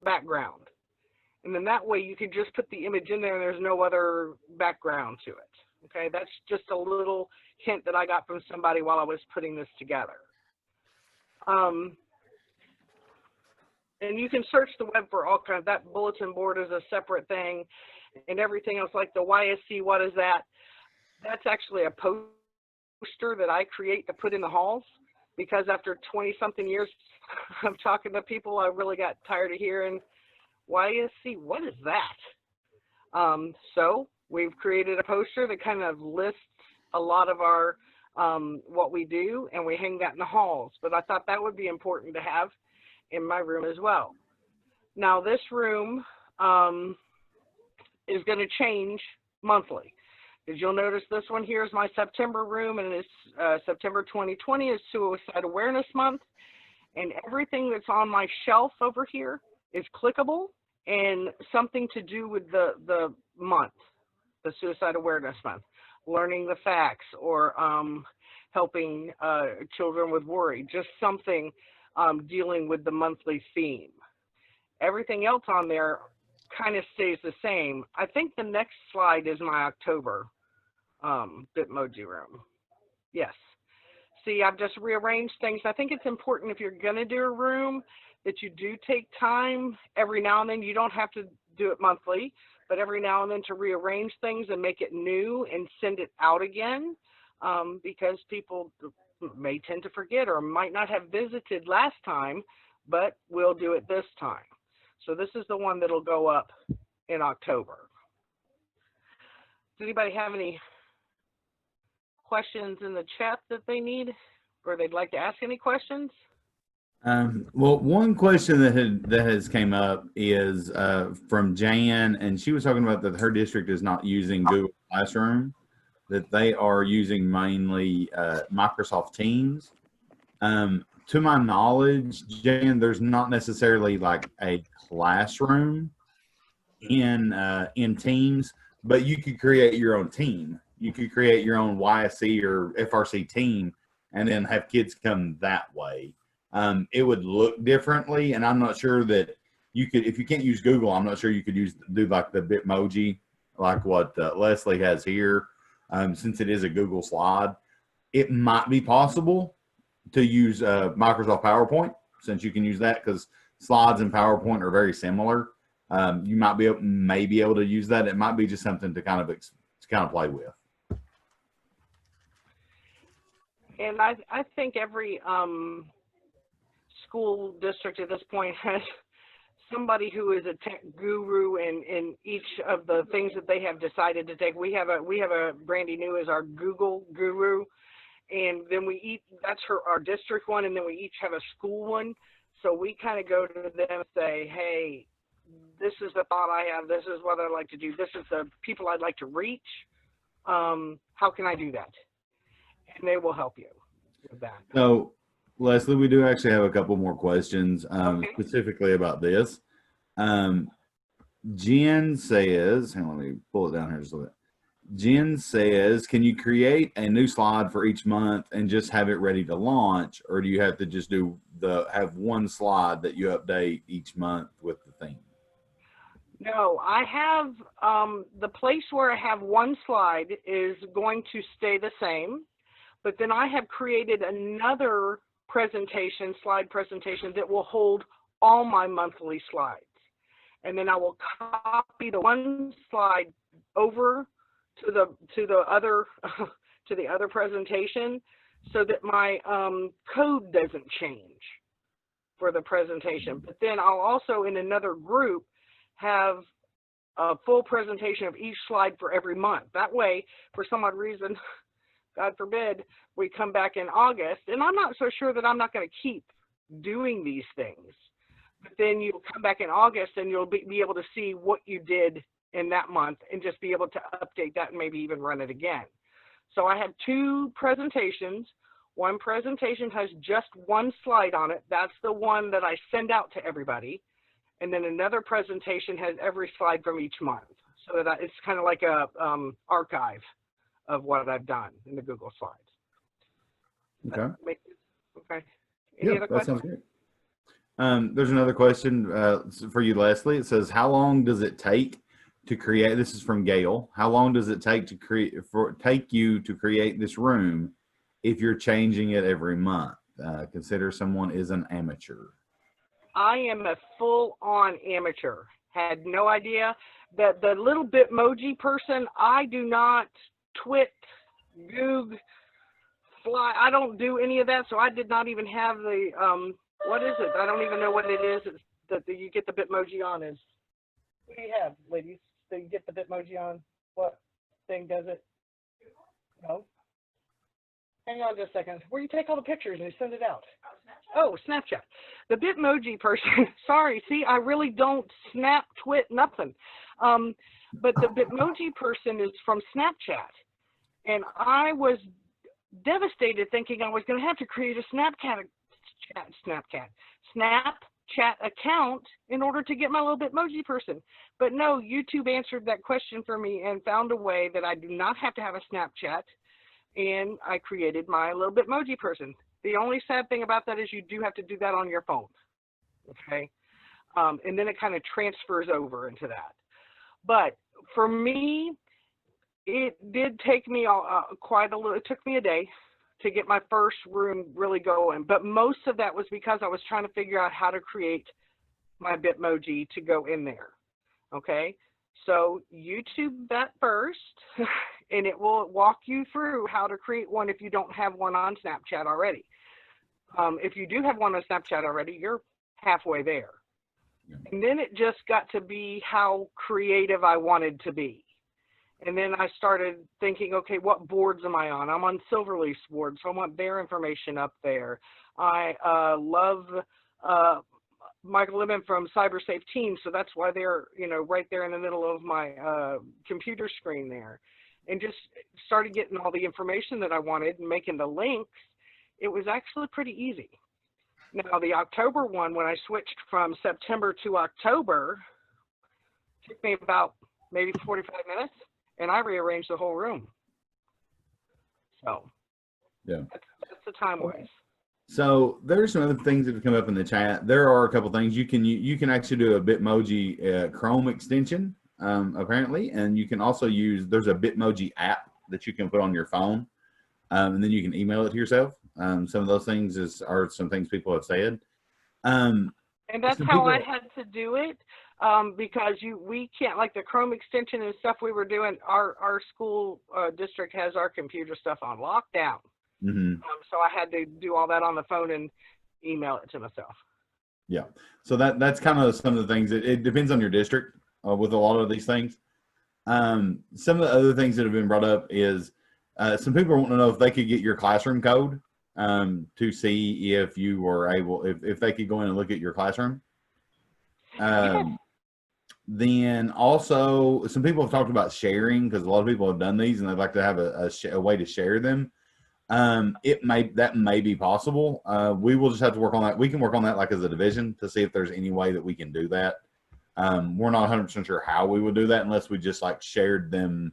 background. And then that way you can just put the image in there and there's no other background to it. Okay, that's just a little hint that I got from somebody while I was putting this together. And you can search the web for all kinds. That bulletin board is a separate thing, and everything else like the YSC, what is that? That's actually a poster that I create to put in the halls, because after 20-something years of talking to people, I really got tired of hearing YSC, what is that? So we've created a poster that kind of lists a lot of our what we do, and we hang that in the halls. But I thought that would be important to have in my room as well. Now this room is going to change monthly. As you'll notice, this one here is my September room, and it's September 2020 is Suicide Awareness Month, and everything that's on my shelf over here is clickable and something to do with the month, the Suicide Awareness Month, learning the facts, or helping children with worry, just something dealing with the monthly theme. Everything else on there kind of stays the same. I think the next slide is my October Bitmoji room. Yes. See, I've just rearranged things. I think it's important if you're going to do a room that you do take time every now and then. You don't have to do it monthly, but every now and then to rearrange things and make it new and send it out again, because people may tend to forget or might not have visited last time, but we'll do it this time. So this is the one that'll go up in October. Does anybody have any questions in the chat that they need, or they'd like to ask any questions? Well, one question that has came up is from Jan, and she was talking about that her district is not using Google Classroom, that they are using mainly Microsoft Teams. To my knowledge, Jan, there's not necessarily like a classroom in Teams, but you could create your own team. You could create your own YSC or FRC team and then have kids come that way. It would look differently, and I'm not sure that you could, if you can't use Google, I'm not sure you could do like the Bitmoji, like what Leslie has here. Since it is a Google slide, it might be possible to use Microsoft PowerPoint, since you can use that, because slides and PowerPoint are very similar. You might be able to use that. It might be just something to kind of play with. And I think every school district at this point has somebody who is a tech guru in each of the things that they have decided to take. We have a Brandy New as our Google guru, and then that's our district one, and then we each have a school one. So we kind of go to them and say, hey, this is the thought I have, this is what I'd like to do, this is the people I'd like to reach, how can I do that? And they will help you with that. So, Leslie, we do actually have a couple more questions specifically about this. Jen says, hang on, let me pull it down here just a little bit. Jen says, can you create a new slide for each month and just have it ready to launch, or do you have to just have one slide that you update each month with the theme? No, I have the place where I have one slide is going to stay the same, but then I have created another slide presentation that will hold all my monthly slides. And then I will copy the one slide over to the other presentation, so that my code doesn't change for the presentation. But then I'll also, in another group, have a full presentation of each slide for every month. That way, for some odd reason, God forbid, we come back in August, and I'm not so sure that I'm not going to keep doing these things. But then you'll come back in August and you'll be able to see what you did in that month and just be able to update that and maybe even run it again. So I have two presentations. One presentation has just one slide on it. That's the one that I send out to everybody. And then another presentation has every slide from each month. So that it's kind of like a archive of what I've done in the Google Slides. Okay. Okay. Any other questions? That sounds good. There's another question for you, Leslie. It says, "How long does it take to create?" This is from Gail. "How long does it take to take you to create this room if you're changing it every month? Consider someone is an amateur." I am a full-on amateur. Had no idea that the little Bitmoji person. I do not twit, goog, fly. I don't do any of that. So I did not even have the what is it? I don't even know what it is that you get the Bitmoji on. Is what do you have, ladies? So you get the Bitmoji on. What thing does it? No. Hang on just a second. Where you take all the pictures and you send it out? Oh, Snapchat. The Bitmoji person. Sorry. See, I really don't snap, twit, nothing. But the Bitmoji person is from Snapchat, and I was devastated thinking I was going to have to create a Snapchat account in order to get my little Bitmoji person. But no, YouTube answered that question for me and found a way that I do not have to have a Snapchat, and I created my little Bitmoji person. The only sad thing about that is you do have to do that on your phone, okay? And then it kind of transfers over into that. But for me, it did take me quite a little. It took me a day to get my first room really going, but most of that was because I was trying to figure out how to create my Bitmoji to go in there. Okay, so YouTube that first, and it will walk you through how to create one if you don't have one on Snapchat already. If you do have one on Snapchat already, you're halfway there. And then it just got to be how creative I wanted to be. And then I started thinking, okay, what boards am I on? I'm on Silverleaf's board, so I want their information up there. I love Michael Libman from CyberSafe Team, so that's why they're, right there in the middle of my computer screen there. And just started getting all the information that I wanted and making the links. It was actually pretty easy. Now, the October one, when I switched from September to October, took me about maybe 45 minutes. And I rearranged the whole room. So, yeah, that's the time wise. So there's some other things that have come up in the chat. There are a couple things you can actually do a Bitmoji Chrome extension apparently, and you can also use. There's a Bitmoji app that you can put on your phone, and then you can email it to yourself. Some of those things are some things people have said. And that's how I had to do it. Because we can't, like the Chrome extension and stuff we were doing, our school district has our computer stuff on lockdown. Mm-hmm. So I had to do all that on the phone and email it to myself. Yeah. So that's kind of some of the things. It depends on your district with a lot of these things. Some of the other things that have been brought up is some people want to know if they could get your classroom code to see if you were able, if they could go in and look at your classroom. Yes. Then also some people have talked about sharing, because a lot of people have done these and they'd like to have a way to share them. That may be possible. We will just have to work on that. We can work on that like as a division to see if there's any way that we can do that. We're not 100% sure how we would do that unless we just like shared them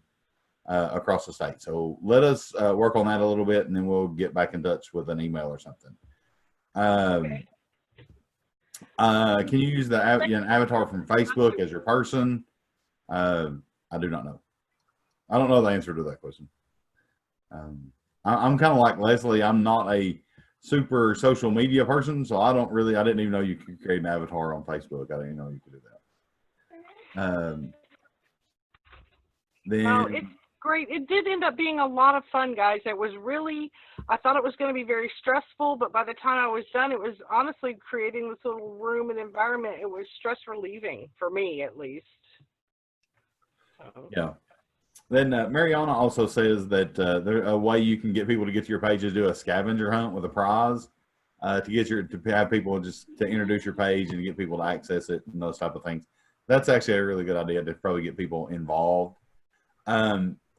across the state. So let us work on that a little bit, and then we'll get back in touch with an email or something. Okay. Can you use the an avatar from Facebook as your person? I do not know. I don't know the answer to that question. I'm kind of like Leslie. I'm not a super social media person, so I didn't even know you could create an avatar on Facebook. I didn't even know you could do that. Then it's great. It did end up being a lot of fun, guys. It was really, I thought it was going to be very stressful, but by the time I was done, it was honestly creating this little room and environment. It was stress relieving for me, at least. So. Yeah. Then Mariana also says that there's a way you can get people to get to your page is do a scavenger hunt with a prize to have people just to introduce your page and to get people to access it and those type of things. That's actually a really good idea to probably get people involved.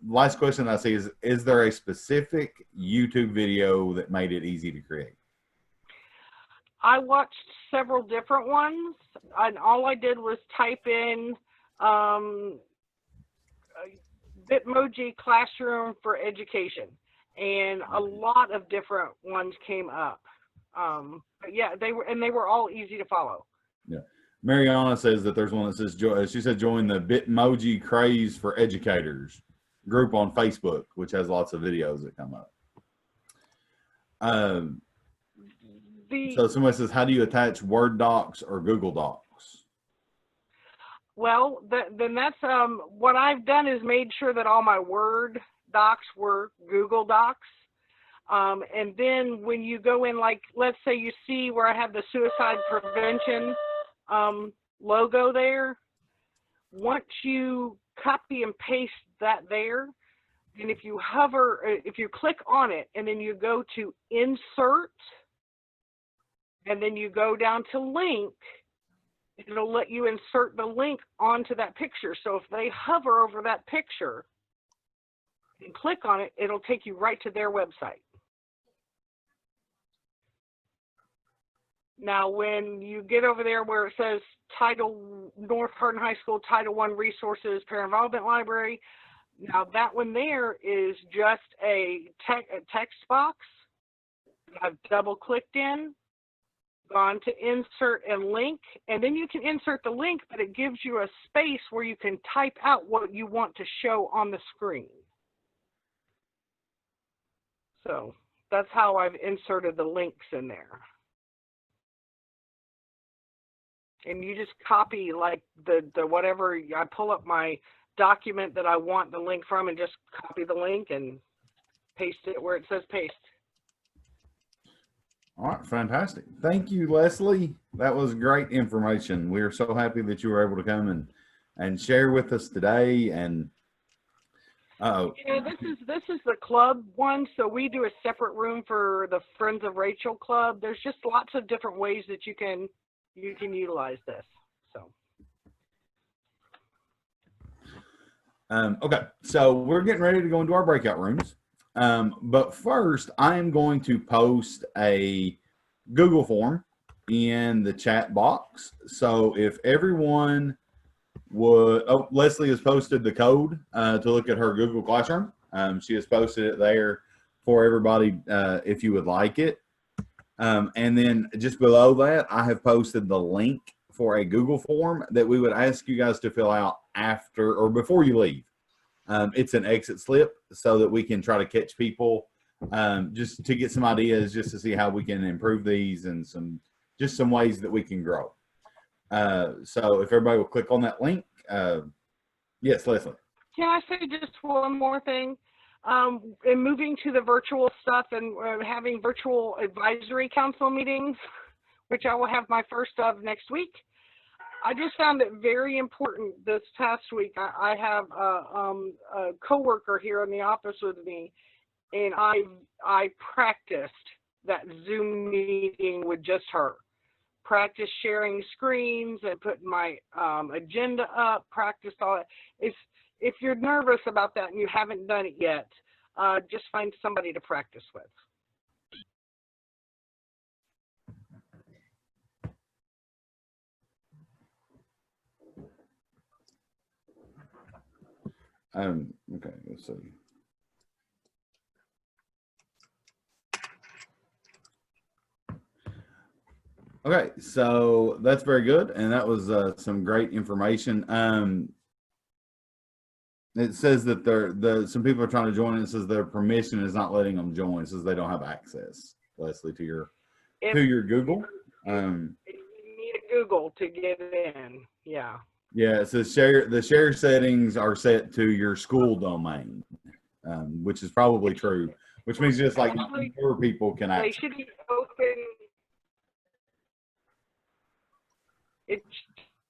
Last question I see is there a specific YouTube video that made it easy to create? I watched several different ones, and all I did was type in Bitmoji classroom for education, and a lot of different ones came up. But yeah, they were all easy to follow. Yeah. Mariana says that there's one that says, she said, join the Bitmoji Craze for Educators group on Facebook, which has lots of videos that come up. So somebody says, how do you attach Word docs or Google Docs? Well, then that's what I've done is made sure that all my Word docs were Google Docs. And then when you go in, like, let's say you see where I have the suicide prevention logo there, once you copy and paste that there, and if you hover, if you click on it and then you go to insert and then you go down to link, it'll let you insert the link onto that picture. So if they hover over that picture and click on it, it'll take you right to their website. Now, when you get over there where it says North Hardin High School Title I Resources Parent Involvement Library, now that one there is just a text box. I've double clicked in, gone to insert and link, and then you can insert the link, but it gives you a space where you can type out what you want to show on the screen. So that's how I've inserted the links in there. And you just copy like the whatever, I pull up my document that I want the link from and just copy the link and paste it where it says paste. All right, fantastic. Thank you, Leslie. That was great information. We are so happy that you were able to come and share with us today. And yeah, this is the club one, so we do a separate room for the Friends of Rachel Club. There's just lots of different ways that you can utilize this. So okay, so we're getting ready to go into our breakout rooms. But first, I'm going to post a Google form in the chat box. So if everyone would, Leslie has posted the code to look at her Google Classroom. She has posted it there for everybody if you would like it. And then just below that, I have posted the link for a Google form that we would ask you guys to fill out after or before you leave. It's an exit slip so that we can try to catch people just to get some ideas, just to see how we can improve these and some ways that we can grow. So if everybody will click on that link. Yes, Leslie. Can I say just one more thing? In moving to the virtual stuff and having virtual advisory council meetings, which I will have my first of next week, I just found it very important this past week. I have a coworker here in the office with me, and I practiced that Zoom meeting with just her. Practice sharing screens and putting my agenda up, practice all that. If you're nervous about that and you haven't done it yet, just find somebody to practice with. Okay, let's see. Okay, so that's very good, and that was some great information. It says that some people are trying to join. It says their permission is not letting them join. It says they don't have access, Leslie, to your Google. You need a Google to get in. Yeah. Yeah, it says the share settings are set to your school domain, which is probably true. Which means just like more people can access. They should be open. It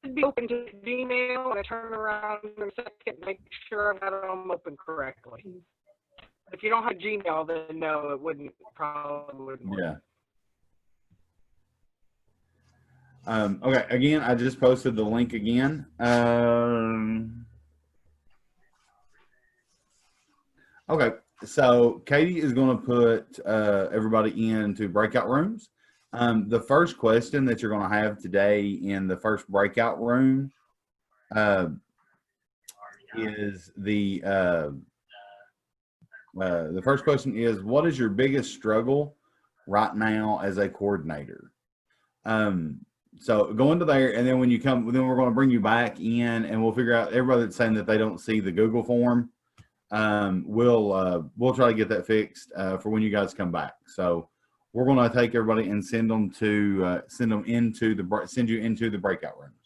should be open to Gmail, and I turn around in a second, make sure I've got them open correctly. If you don't have Gmail, then no, it probably wouldn't work. Yeah. Okay, again, I just posted the link again. Okay, so Katie is going to put everybody into breakout rooms. The first question that you're going to have today in the first breakout room is the first question is, what is your biggest struggle right now as a coordinator. So go into there, and then when you come, then we're going to bring you back in, and we'll figure out everybody that's saying that they don't see the Google form. We'll try to get that fixed for when you guys come back. So we're going to take everybody and send you into the breakout rooms.